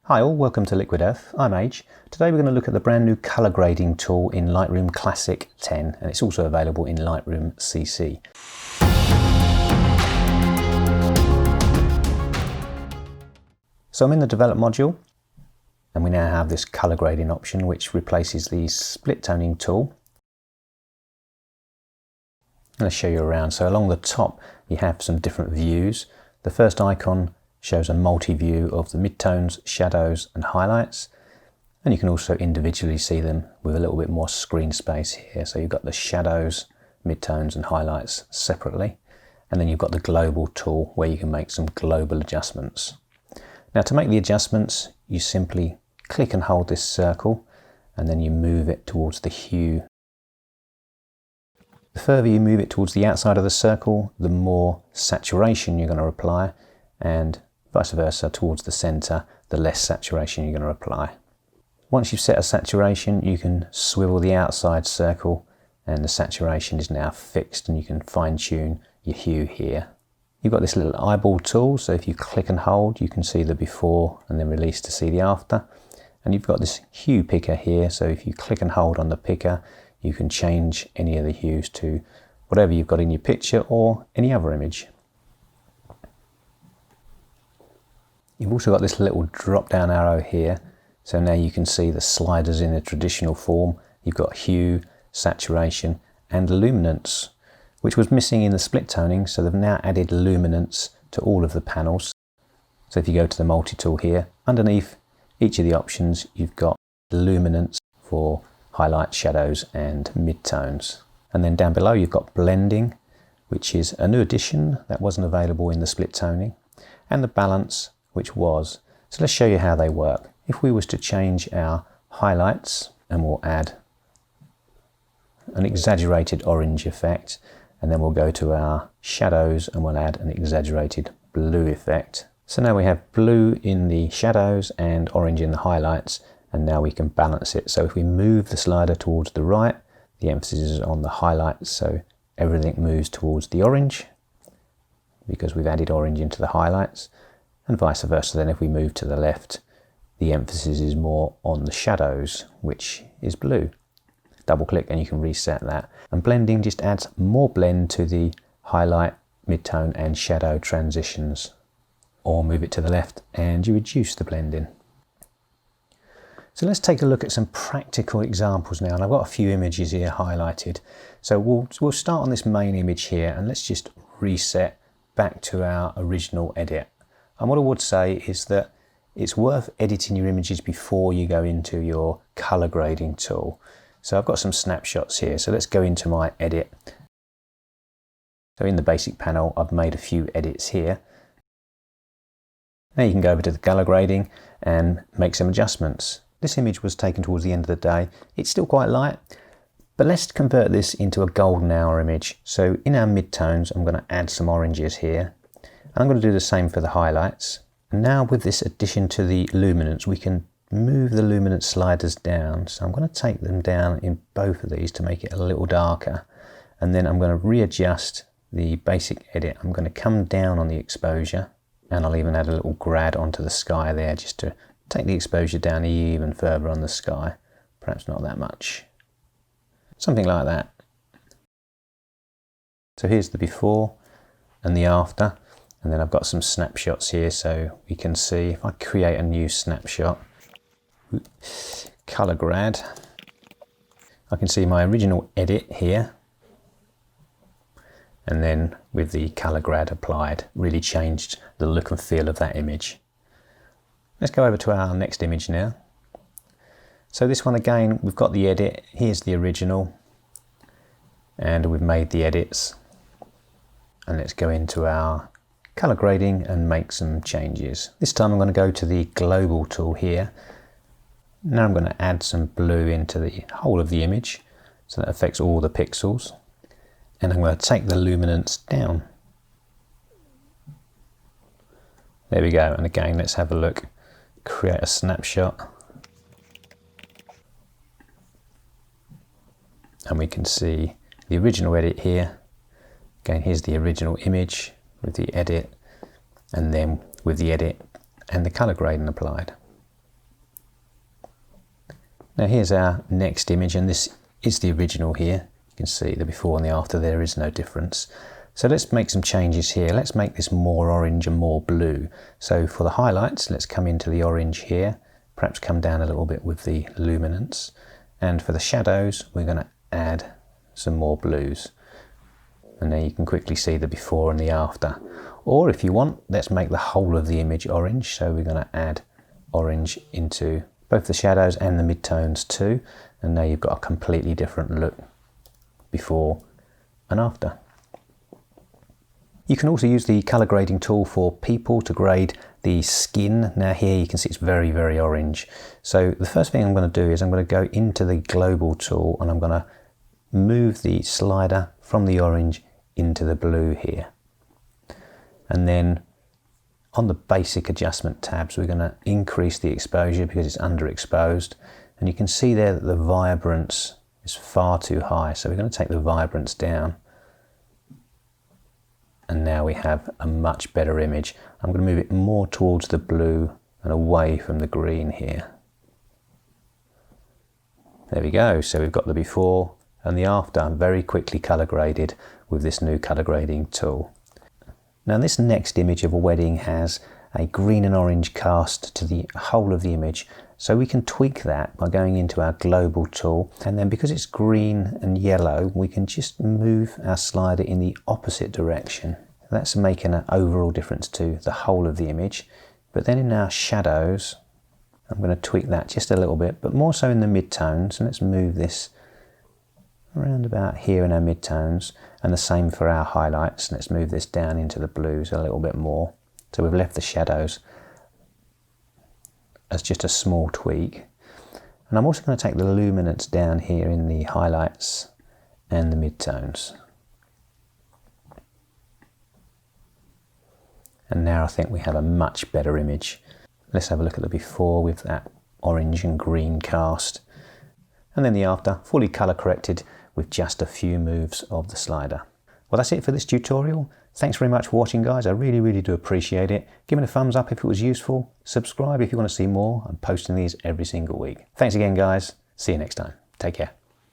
Hi all, welcome to Liquid Earth. I'm Age. Today we're going to look at the brand new colour grading tool in Lightroom Classic 10, and it's also available in Lightroom CC. So I'm in the develop module, and we now have this colour grading option which replaces the split toning tool. I'm going to show you around. So along the top you have some different views. The first icon shows a multi-view of the midtones, shadows and highlights, and you can also individually see them with a little bit more screen space here. So you've got the shadows, midtones and highlights separately, and then you've got the global tool where you can make some global adjustments. Now to make the adjustments, you simply click and hold this circle and then you move it towards the hue. The further you move it towards the outside of the circle, the more saturation you're going to apply, and vice versa, towards the center, the less saturation you're going to apply. Once you've set a saturation, you can swivel the outside circle and the saturation is now fixed, and you can fine tune your hue here. You've got this little eyeball tool, so if you click and hold you can see the before and then release to see the after. And you've got this hue picker here, so if you click and hold on the picker you can change any of the hues to whatever you've got in your picture or any other image. You've also got this little drop down arrow here, so now you can see the sliders in a traditional form. You've got hue, saturation and luminance, which was missing in the split toning, so they've now added luminance to all of the panels. So if you go to the multi-tool here, underneath each of the options you've got luminance for highlights, shadows and midtones. And then down below you've got blending, which is a new addition that wasn't available in the split toning, and the balance, which was. So let's show you how they work. If we was to change our highlights, and we'll add an exaggerated orange effect, and then we'll go to our shadows and we'll add an exaggerated blue effect. So now we have blue in the shadows and orange in the highlights, and now we can balance it. So if we move the slider towards the right, the emphasis is on the highlights, so everything moves towards the orange because we've added orange into the highlights. And vice versa, then if we move to the left, the emphasis is more on the shadows, which is blue. Double click and you can reset that. And blending just adds more blend to the highlight, midtone and shadow transitions. Or move it to the left and you reduce the blending. So let's take a look at some practical examples now, and I've got a few images here highlighted. So we'll start on this main image here, and let's just reset back to our original edit. And what I would say is that it's worth editing your images before you go into your color grading tool. So I've got some snapshots here, so let's go into my edit. So in the basic panel I've made a few edits here. Now you can go over to the color grading and make some adjustments. This image was taken towards the end of the day. It's still quite light, but let's convert this into a golden hour image. So in our midtones I'm going to add some oranges here. I'm going to do the same for the highlights. And now with this addition to the luminance, we can move the luminance sliders down. So I'm going to take them down in both of these to make it a little darker. And then I'm going to readjust the basic edit. I'm going to come down on the exposure, and I'll even add a little grad onto the sky there just to take the exposure down even further on the sky. Perhaps not that much. Something like that. So here's the before and the after. And then I've got some snapshots here, so we can see if I create a new snapshot, color grad, I can see my original edit here, and then with the color grad applied, really changed the look and feel of that image. Let's go over to our next image now. So this one again, we've got the edit, here's the original, and we've made the edits. And let's go into our color grading and make some changes. This time I'm going to go to the global tool here. Now I'm going to add some blue into the whole of the image, so that affects all the pixels. And I'm going to take the luminance down. There we go. And again, let's have a look. Create a snapshot. And we can see the original edit here. Again, here's the original image with the edit, and then with the edit and the color grading applied. Now here's our next image, and this is the original here. You can see the before and the after, there is no difference. So let's make some changes here. Let's make this more orange and more blue. So for the highlights, let's come into the orange here, perhaps come down a little bit with the luminance. And for the shadows, we're going to add some more blues. And there you can quickly see the before and the after. Or if you want, let's make the whole of the image orange. So we're going to add orange into both the shadows and the midtones too. And now you've got a completely different look before and after. You can also use the color grading tool for people to grade the skin. Now here you can see it's very, very orange. So the first thing I'm going to do is I'm going to go into the global tool and I'm going to move the slider from the orange into the blue here. And then on the basic adjustment tabs, we're going to increase the exposure because it's underexposed. And you can see there that the vibrance is far too high. So we're going to take the vibrance down. And now we have a much better image. I'm going to move it more towards the blue and away from the green here. There we go. So we've got the before and the after very quickly color graded with this new color grading tool. Now this next image of a wedding has a green and orange cast to the whole of the image. So we can tweak that by going into our global tool, and then because it's green and yellow, we can just move our slider in the opposite direction. That's making an overall difference to the whole of the image. But then in our shadows, I'm going to tweak that just a little bit, but more so in the midtones. And let's move this around about here in our midtones, and the same for our highlights. Let's move this down into the blues a little bit more. So we've left the shadows as just a small tweak. And I'm also going to take the luminance down here in the highlights and the midtones. And now I think we have a much better image. Let's have a look at the before with that orange and green cast. And then the after, fully color corrected with just a few moves of the slider. Well, that's it for this tutorial. Thanks very much for watching, guys. I really, really do appreciate it. Give it a thumbs up if it was useful. Subscribe if you want to see more. I'm posting these every single week. Thanks again, guys. See you next time. Take care.